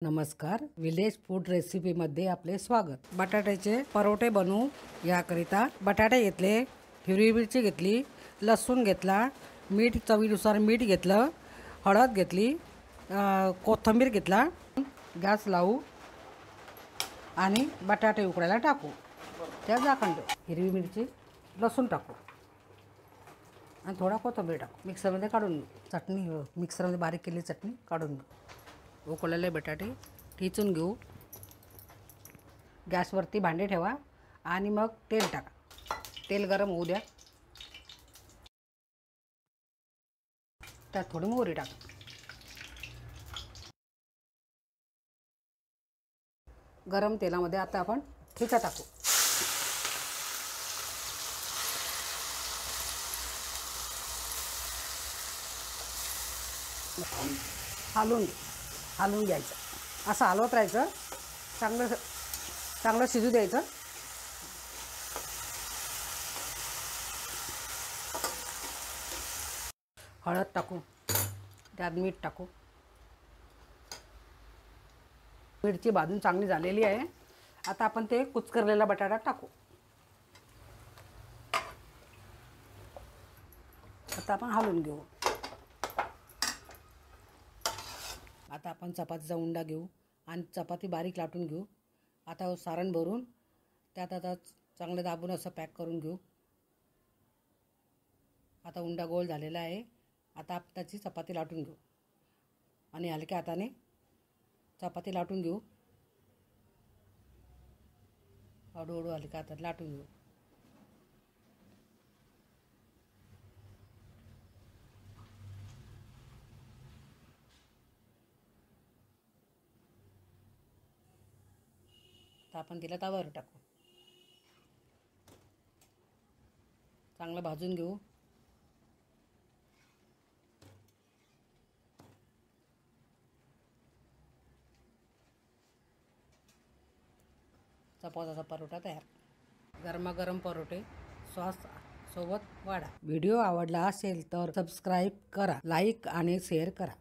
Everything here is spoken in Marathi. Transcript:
नमस्कार, विलेज फूड रेसिपीमध्ये आपले स्वागत। बटाट्याचे परोठे बनवू याकरिता बटाटे घेतले, हिरवी मिरची घेतली, लसूण घेतला, मीठ चवीनुसार मीठ घेतलं, हळद घेतली, कोथिंबीर घेतला। गॅस लावू आणि बटाटे उकडायला टाकू। त्या झाकण ठेवू। हिरवी मिरची, लसूण टाकू आणि थोडा कोथिंबीर टाकू। मिक्सरमध्ये काढून घेऊ। चटणी मिक्सरमध्ये बारीक केलेली चटणी काढून घेऊ। उकळलेले बटाटे ठेचून घेऊ। गॅसवरती भांडे ठेवा आणि मग तेल टाका। तेल गरम होऊ द्या। त्यात थोडी मोहरी टाका। गरम तेलामध्ये आता आपण ठेचा टाकू। हलवून घ्यायचं। असं हलवत राहायचं। चांगलं शिजू द्यायचं। हळद टाकू, त्यात मीठ टाकू। मिरची भाजून चांगली झालेली आहे। आता आपण ते कुचकरलेला बटाटा टाकू। आता आपण हलवून घेऊ। आता आपण चपातीचा उंडा घेऊ आणि चपाती बारीक लाटून घेऊ। आता सारण भरून त्यात आता चांगलं दाबून असं पॅक करून घेऊ। आता उंडा गोल झालेला आहे। आता त्याची चपाती लाटून घेऊ आणि हलक्या हाताने चपाती लाटून घेऊ। हळूहळू हलक्या हाताने लाटून घेऊ। तर आपण तिला तव्यावर टाकू। चांगलं भाजून घेऊ। चपातीचा परोठा तयार। गरमागरम परोठे सॉस सोबत वाढा। व्हिडिओ आवडला असेल तर सबस्क्राईब करा, लाईक आणि शेअर करा।